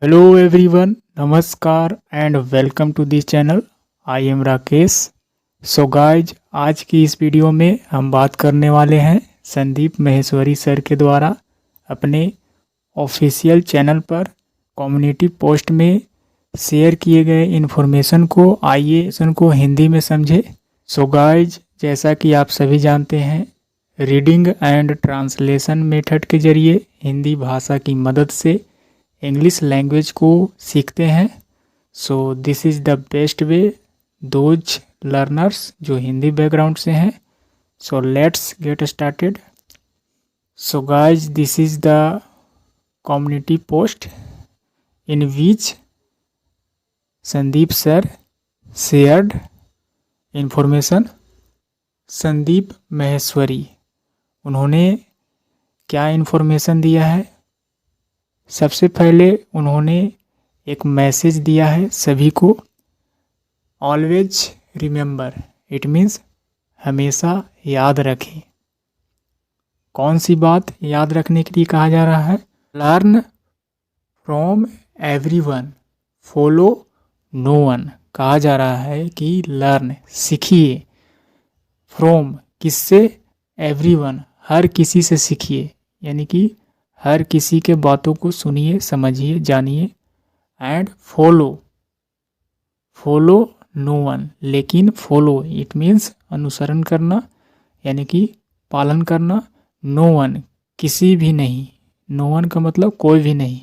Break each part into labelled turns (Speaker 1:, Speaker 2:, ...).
Speaker 1: Hello everyone, नमस्कार and welcome to this channel. I am Rakesh. So guys, आज की इस वीडियो में हम बात करने वाले हैं संदीप माहेश्वरी सर के द्वारा अपने ऑफिशियल चैनल पर कम्युनिटी पोस्ट में शेयर किए गए इन्फॉर्मेशन को। आइए इनको हिंदी में समझे। सो गाइज, जैसा कि आप सभी जानते हैं, रीडिंग एंड ट्रांसलेशन मेथड के जरिए हिंदी भाषा की मदद से इंग्लिश लैंग्वेज को सीखते हैं। सो this is the best way those learners जो हिंदी बैकग्राउंड से हैं। So let's get started. So guys, this is the community post in which Sandeep sir shared information. Sandeep Maheshwari, उन्होंने क्या इन्फॉर्मेशन दिया है? सबसे पहले उन्होंने एक मैसेज दिया है सभी को। ऑलवेज रिमेंबर, इट मीन्स हमेशा याद रखें। कौन सी बात याद रखने के लिए कहा जा रहा है? Learn from everyone, follow no one. कहा जा रहा है कि लर्न, सीखिए, फ्रॉम, किससे? एवरीवन, हर किसी से सीखिए, यानी कि हर किसी के बातों को सुनिए, समझिए, जानिए। And follow, follow no one, लेकिन फॉलो इट मीन्स अनुसरण करना, यानी कि पालन करना। नो वन, किसी भी नहीं। नो वन का मतलब कोई भी नहीं,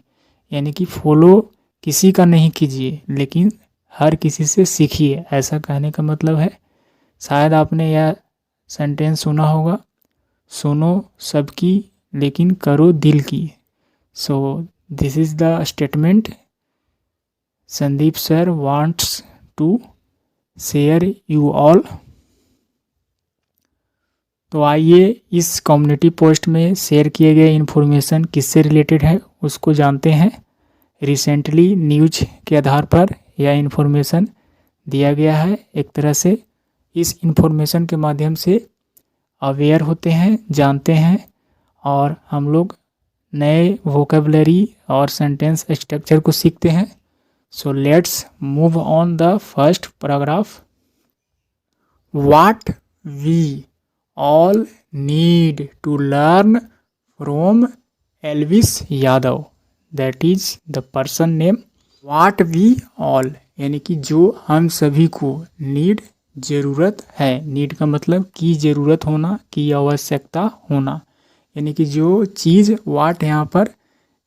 Speaker 1: यानी कि फॉलो किसी का नहीं कीजिए, लेकिन हर किसी से सीखिए। ऐसा कहने का मतलब है, शायद आपने यह सेंटेंस सुना होगा, सुनो सबकी लेकिन करो दिल की। So this is the statement Sandeep sir wants to share you all. तो आइए इस कम्युनिटी पोस्ट में शेयर किए गए इन्फॉर्मेशन किससे रिलेटेड है उसको जानते हैं। रिसेंटली न्यूज के आधार पर यह इन्फॉर्मेशन दिया गया है। एक तरह से इस इन्फॉर्मेशन के माध्यम से अवेयर होते हैं, जानते हैं, और हम लोग नए वोकेबलरी और सेंटेंस स्ट्रक्चर को सीखते हैं। So let's move on the first paragraph. What we all need to learn from Elvis Yadav, that is the person name. What we all, यानी कि जो हम सभी को, नीड ज़रूरत है। नीड का मतलब की ज़रूरत होना, की आवश्यकता होना, यानी कि जो चीज़, वाट यहाँ पर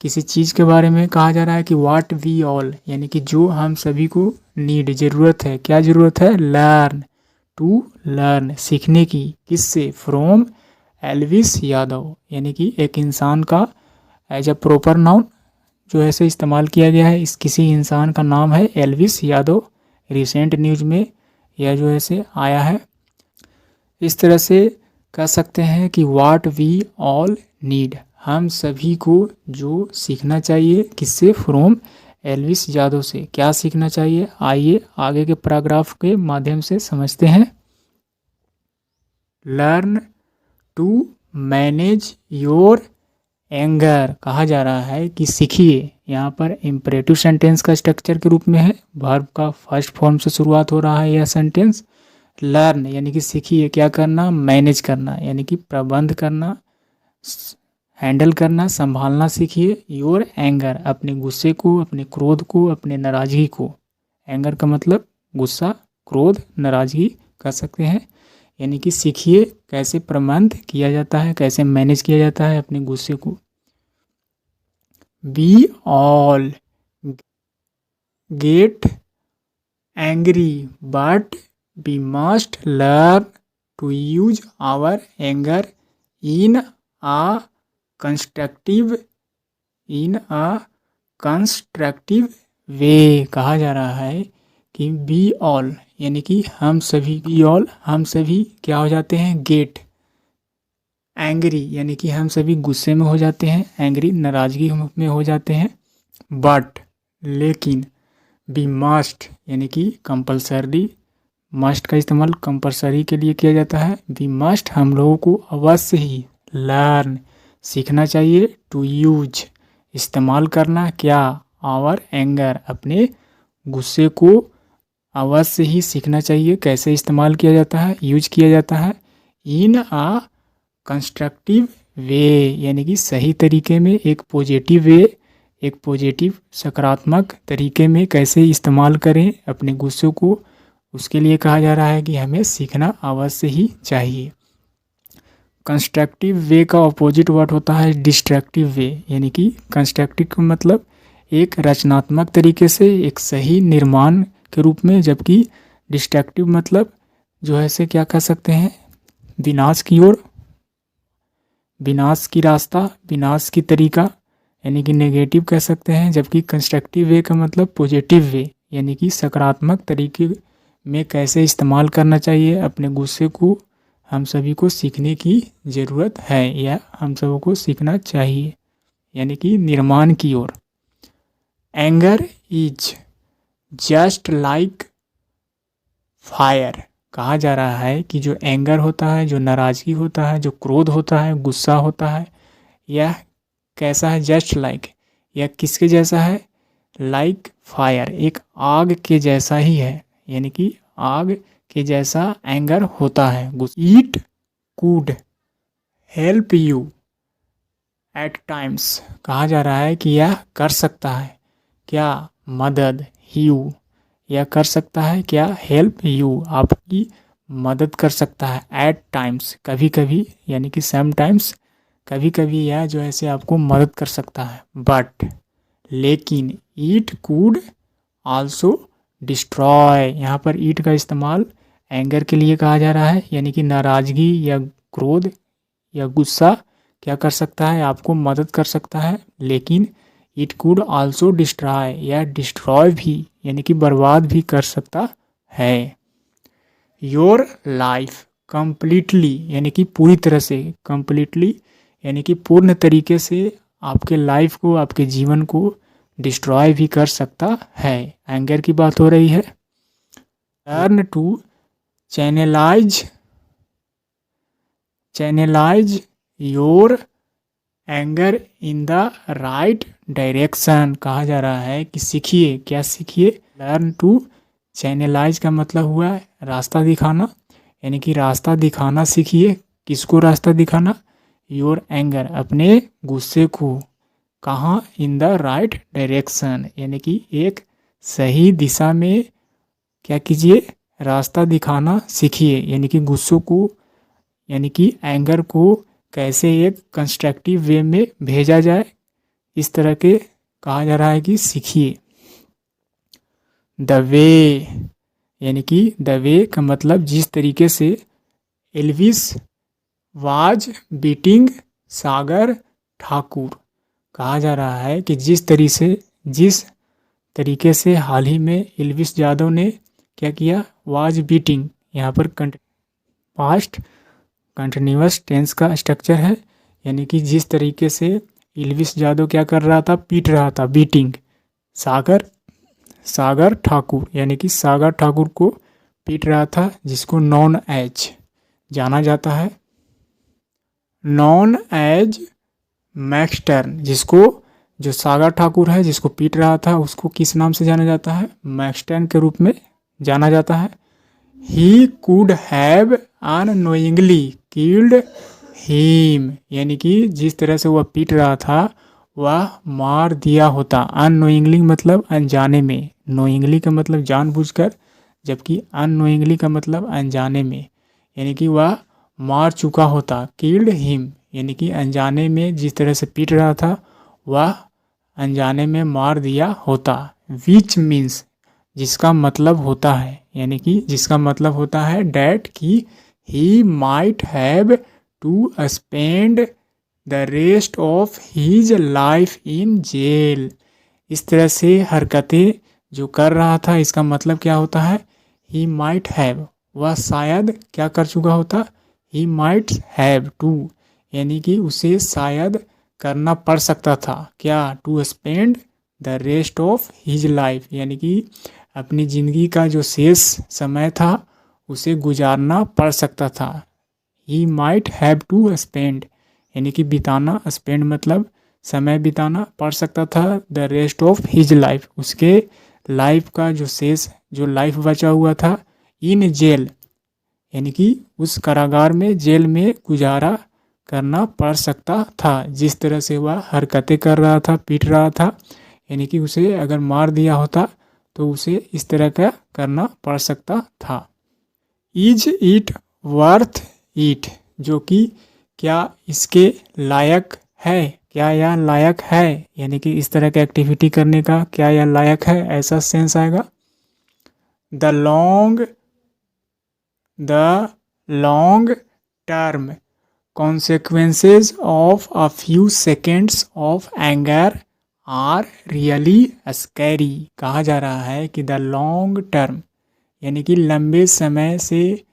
Speaker 1: किसी चीज़ के बारे में कहा जा रहा है कि वाट वी ऑल, यानी कि जो हम सभी को नीड, ज़रूरत है। क्या ज़रूरत है? लर्न, टू लर्न, सीखने की। किससे? फ्रॉम एल्विस यादव, यानी कि एक इंसान का एज अ प्रॉपर नाउन जो ऐसे इस्तेमाल किया गया है। इस किसी इंसान का नाम है एल्विस यादव। रिसेंट न्यूज में यह जो ऐसे आया है। इस तरह से कह सकते हैं कि व्हाट वी ऑल नीड, हम सभी को जो सीखना चाहिए। किससे? फ्रॉम एल्विस यादव से। क्या सीखना चाहिए? आइए आगे के पैराग्राफ के माध्यम से समझते हैं। Learn to manage your anger, कहा जा रहा है कि सीखिए। यहाँ पर इम्परेटिव सेंटेंस का स्ट्रक्चर के रूप में है, वर्ब का फर्स्ट फॉर्म से शुरुआत हो रहा है यह सेंटेंस। लर्न यानी कि सीखिए, क्या करना? मैनेज करना, यानी कि प्रबंध करना, हैंडल करना, संभालना सीखिए। योर एंगर, अपने गुस्से को, अपने क्रोध को, अपने नाराज़गी को। एंगर का मतलब गुस्सा, क्रोध, नाराज़गी कह सकते हैं। यानी कि सीखिए कैसे प्रबंध किया जाता है, कैसे मैनेज किया जाता है अपने गुस्से को। We all get angry but we must learn to use our anger in a constructive way। कहा जा रहा है कि we all, यानी कि हम सभी, we all, हम सभी क्या हो जाते हैं? गेट एंग्री, यानी कि हम सभी गुस्से में हो जाते हैं, एंग्री नाराज़गी में हो जाते हैं। बट, लेकिन, we must, यानी कि कंपल्सरी, मस्ट का इस्तेमाल कंपल्सरी के लिए किया जाता है। वी मस्ट, हम लोगों को अवश्य ही, लर्न, सीखना चाहिए। टू यूज, इस्तेमाल करना, क्या? आवर एंगर, अपने गुस्से को अवश्य ही सीखना चाहिए। कैसे इस्तेमाल किया जाता है, यूज किया जाता है, इन आ कंस्ट्रक्टिव वे, यानी कि सही तरीके में, एक पॉजिटिव वे, एक पॉजिटिव सकारात्मक तरीके में कैसे इस्तेमाल करें अपने गुस्से को, उसके लिए कहा जा रहा है कि हमें सीखना अवश्य ही चाहिए। कंस्ट्रक्टिव वे का अपोजिट वर्ड होता है डिस्ट्रक्टिव वे, यानी कि कंस्ट्रक्टिव का मतलब एक रचनात्मक तरीके से, एक सही निर्माण के रूप में, जबकि डिस्ट्रक्टिव मतलब जो है से क्या कह सकते हैं, विनाश की ओर, विनाश की रास्ता, विनाश की तरीका, यानी कि नेगेटिव कह सकते हैं। जबकि कंस्ट्रक्टिव वे का मतलब पॉजिटिव वे, यानी कि सकारात्मक तरीके में कैसे इस्तेमाल करना चाहिए अपने गुस्से को, हम सभी को सीखने की ज़रूरत है या हम सबों को सीखना चाहिए, यानी कि निर्माण की ओर। Anger is just like fire, कहा जा रहा है कि जो एंगर होता है, जो नाराज़गी होता है, जो क्रोध होता है, गुस्सा होता है, यह कैसा है, जस्ट लाइक, यह किसके जैसा है, लाइक फायर, एक आग के जैसा ही है, यानी कि आग के जैसा एंगर होता है। It could help you at times, कहा जा रहा है कि यह कर सकता है क्या, मदद, यू, यह कर सकता है क्या, हेल्प यू, आपकी मदद कर सकता है, एट टाइम्स, कभी कभी, यानी कि सम टाइम्स, कभी कभी यह जो है से आपको मदद कर सकता है। बट, लेकिन, इट कुड आल्सो डिस्ट्रॉय, यहाँ पर ईट का इस्तेमाल एंगर के लिए कहा जा रहा है, यानी कि नाराज़गी या क्रोध या गुस्सा क्या कर सकता है, आपको मदद कर सकता है, लेकिन इट कुड आल्सो डिस्ट्रॉय, या डिस्ट्रॉय भी, यानी कि बर्बाद भी कर सकता है। योर लाइफ कंप्लीटली, यानी कि पूरी तरह से, कंप्लीटली यानी कि पूर्ण तरीके से आपके लाइफ को, आपके जीवन को डिस्ट्रॉय भी कर सकता है। एंगर की बात हो रही है। Learn to channelise your anger in the right direction, कहा जा रहा है कि सीखिए, क्या सीखिए, लर्न टू चैनलाइज का मतलब हुआ है रास्ता दिखाना, यानी कि रास्ता दिखाना सीखिए। किसको रास्ता दिखाना, योर एंगर, अपने गुस्से को, कहाँ, इन द राइट डायरेक्शन, यानी कि एक सही दिशा में क्या कीजिए, रास्ता दिखाना सीखिए, यानी कि गुस्सों को, यानी कि एंगर को कैसे एक कंस्ट्रक्टिव वे में भेजा जाए, इस तरह के कहा जा रहा है कि सीखिए। द वे, यानी कि द वे का मतलब जिस तरीके से, एल्विस वाज बीटिंग सागर ठाकुर, कहा जा रहा है कि जिस तरीके से हाल ही में एल्विस यादव ने क्या किया, वाज बीटिंग, यहाँ पर पास्ट कंटिन्यूअस टेंस का स्ट्रक्चर है, यानी कि जिस तरीके से एल्विस यादव क्या कर रहा था, पीट रहा था, बीटिंग सागर ठाकुर, यानी कि सागर ठाकुर को पीट रहा था, जिसको नॉन एज जाना जाता है, नॉन एज मैक्सटर्न, जिसको, जो सागर ठाकुर है जिसको पीट रहा था, उसको किस नाम से जाना जाता है, मैक्सटर्न के रूप में जाना जाता है। He could have unknowingly killed him, यानी कि जिस तरह से वह पीट रहा था वह मार दिया होता। अननोइंगली मतलब अनजाने में, नोइंगली का मतलब जानबूझकर, जबकि अननोइंगली का मतलब अनजाने में, यानी कि वह मार चुका होता। किल्ड हिम, यानी कि अनजाने में जिस तरह से पीट रहा था वह अनजाने में मार दिया होता। विच मीन्स, जिसका मतलब होता है, यानी कि जिसका मतलब होता है डैट, कि he might have to spend the rest of his life in jail. इस तरह से हरकतें जो कर रहा था, इसका मतलब क्या होता है, ही माइट हैव, वह शायद क्या कर चुका होता, ही माइट हैव टू, यानी कि उसे शायद करना पड़ सकता था क्या, to spend the rest of his life, यानी कि अपनी ज़िंदगी का जो शेष समय था उसे गुजारना पड़ सकता था। He might have to spend, यानी कि बिताना, स्पेंड मतलब समय बिताना पड़ सकता था the rest of his life, उसके लाइफ का जो शेष जो लाइफ बचा हुआ था इन जेल यानी कि उस कारागार में जेल में गुजारा करना पड़ सकता था। जिस तरह से वह हरकतें कर रहा था, पीट रहा था, यानी कि उसे अगर मार दिया होता तो उसे इस तरह का करना पड़ सकता था। इज इट वर्थ इट, जो कि क्या इसके लायक है, क्या यह लायक है, यानी कि इस तरह की एक्टिविटी करने का क्या यह लायक है, ऐसा सेंस आएगा। The long term consequences of a few seconds of anger are really scary। कहा जा रहा है कि द लॉन्ग टर्म यानी कि लंबे समय से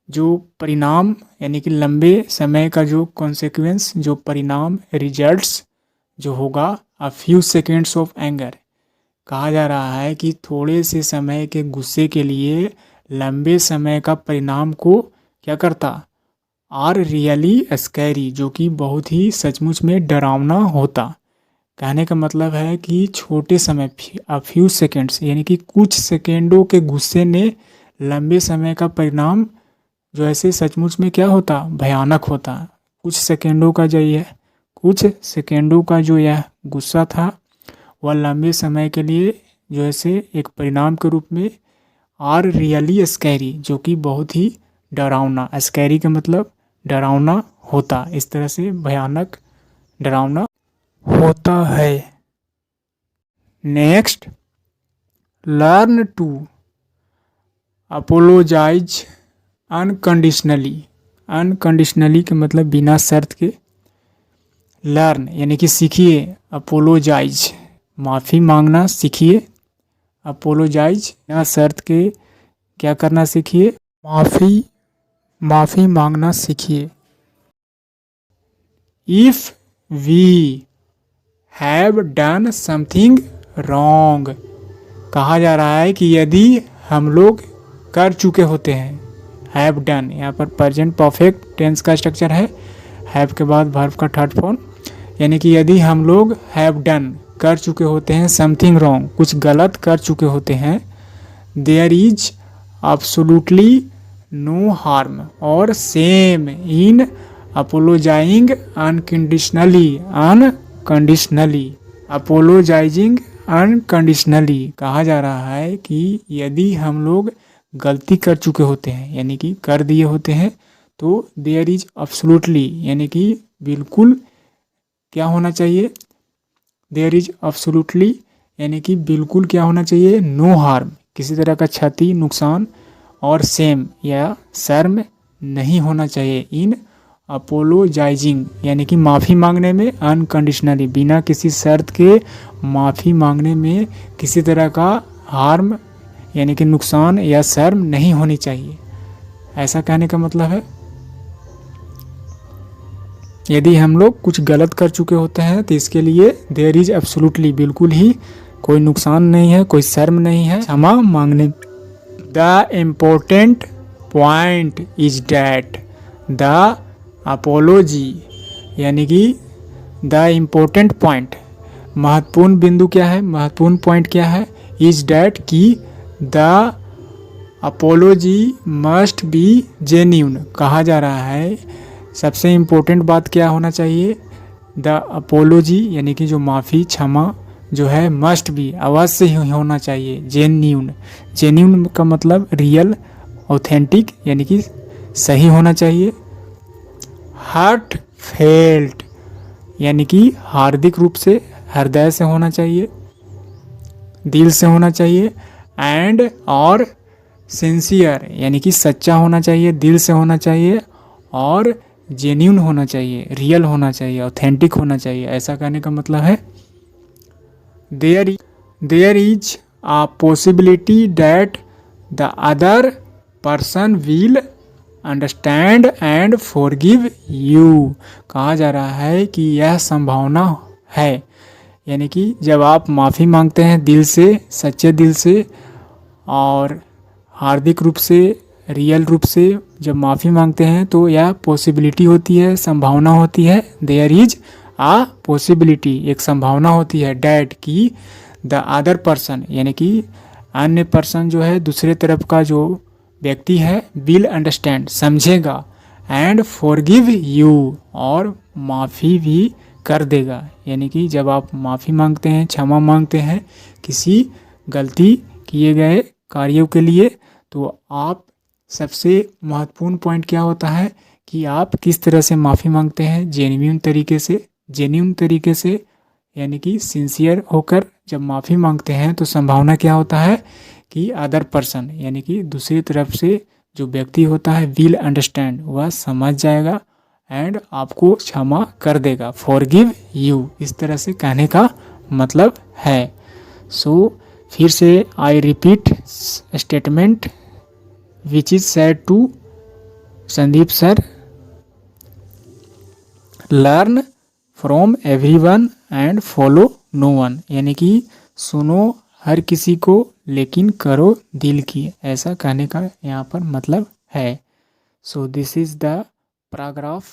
Speaker 1: जो परिणाम, यानी कि लंबे समय का जो कॉन्सिक्वेंस, जो परिणाम, रिजल्ट्स जो होगा, a few seconds of anger, कहा जा रहा है कि थोड़े से समय के गुस्से के लिए लंबे समय का परिणाम को क्या करता, आर रियली स्कैरी, जो कि बहुत ही सचमुच में डरावना होता। कहने का मतलब है कि छोटे समय, अ फ्यू सेकेंड्स यानी कि कुछ सेकेंडों के गुस्से ने लंबे समय का परिणाम जो ऐसे सचमुच में क्या होता, भयानक होता। कुछ सेकेंडों का जो यह गुस्सा था वह लंबे समय के लिए जो ऐसे एक परिणाम के रूप में आर रियली स्कैरी, जो कि बहुत ही डरावना, स्कैरी का मतलब डरावना होता, इस तरह से भयानक डरावना होता है। Next, learn to apologise unconditionally. Unconditionally के मतलब बिना शर्त के, लर्न यानी कि सीखिए, अपोलोजाइज माफ़ी मांगना सीखिए, अपोलोजाइज बिना शर्त के क्या करना सीखिए, माफ़ी मांगना सीखिए। If we have done something wrong, कहा जा रहा है कि यदि हम लोग कर चुके होते हैं, हैव डन, यहाँ पर प्रेजेंट परफेक्ट टेंस का स्ट्रक्चर है, हैव के बाद वर्ब का थर्ड फॉर्म, यानी कि यदि हम लोग हैव डन कर चुके होते हैं, समथिंग रॉन्ग कुछ गलत कर चुके होते हैं, there is absolutely no harm और shame in apologising unconditionally, apologising unconditionally, कहा जा रहा है कि यदि हम लोग गलती कर चुके होते हैं यानी कि कर दिए होते हैं, तो देयर इज एब्सोल्युटली यानी कि बिल्कुल क्या होना चाहिए, देयर इज एब्सोल्युटली यानी कि बिल्कुल क्या होना चाहिए, नो हार्म, किसी तरह का क्षति, नुकसान, और सेम या शर्म नहीं होना चाहिए इन अपोलोजाइजिंग यानी कि माफ़ी मांगने में, अनकंडीशनली बिना किसी शर्त के माफ़ी मांगने में किसी तरह का हार्म यानी कि नुकसान या शर्म नहीं होनी चाहिए, ऐसा कहने का मतलब है। यदि हम लोग कुछ गलत कर चुके होते हैं तो इसके लिए देयर इज एब्सोल्युटली बिल्कुल ही कोई नुकसान नहीं है, कोई शर्म नहीं है क्षमा मांगने। The important point is that the apology यानी कि द इम्पोर्टेंट पॉइंट, महत्वपूर्ण बिंदु क्या है, महत्वपूर्ण पॉइंट क्या है, इज डैट कि the apology must be genuine, कहा जा रहा है सबसे इम्पोर्टेंट बात क्या होना चाहिए, द अपोलॉजी यानी कि जो माफ़ी क्षमा जो है मस्ट बी अवश्य ही होना चाहिए, जेन्यून, जेन्यून का मतलब रियल, ऑथेंटिक यानी कि सही होना चाहिए, हार्ट फेल्ट यानी कि हार्दिक रूप से, हृदय से होना चाहिए, दिल से होना चाहिए, एंड और सिंसियर यानी कि सच्चा होना चाहिए, दिल से होना चाहिए, और जेन्यून होना चाहिए, रियल होना चाहिए, ऑथेंटिक होना चाहिए, ऐसा कहने का मतलब है। There is a possibility that the other person will understand and forgive you, कहा जा रहा है कि यह संभावना है, यानी कि जब आप माफ़ी मांगते हैं दिल से, सच्चे दिल से और हार्दिक रूप से, रियल रूप से जब माफ़ी मांगते हैं तो यह पॉसिबिलिटी होती है, संभावना होती है, देयर इज आ पॉसिबिलिटी, एक संभावना होती है, डैट की द अदर पर्सन यानी कि अन्य पर्सन जो है, दूसरे तरफ का जो व्यक्ति है, विल अंडरस्टैंड समझेगा, एंड फॉरगिव यू और माफ़ी भी कर देगा। यानी कि जब आप माफ़ी मांगते हैं, क्षमा मांगते हैं किसी गलती किए गए कार्यों के लिए, तो आप सबसे महत्वपूर्ण पॉइंट क्या होता है कि आप किस तरह से माफ़ी मांगते हैं, जेन्युइन तरीके से यानी कि सिंसियर होकर जब माफ़ी मांगते हैं तो संभावना क्या होता है कि अदर पर्सन यानी कि दूसरी तरफ से जो व्यक्ति होता है, विल अंडरस्टैंड, वह समझ जाएगा एंड आपको क्षमा कर देगा। फॉरगिव यू, इस तरह से कहने का मतलब है। सो फिर से I repeat statement which is said to Sandeep sir, learn from everyone and follow no one, यानी कि सुनो हर किसी को लेकिन करो दिल की, ऐसा कहने का यहाँ पर मतलब है। So this is the paragraph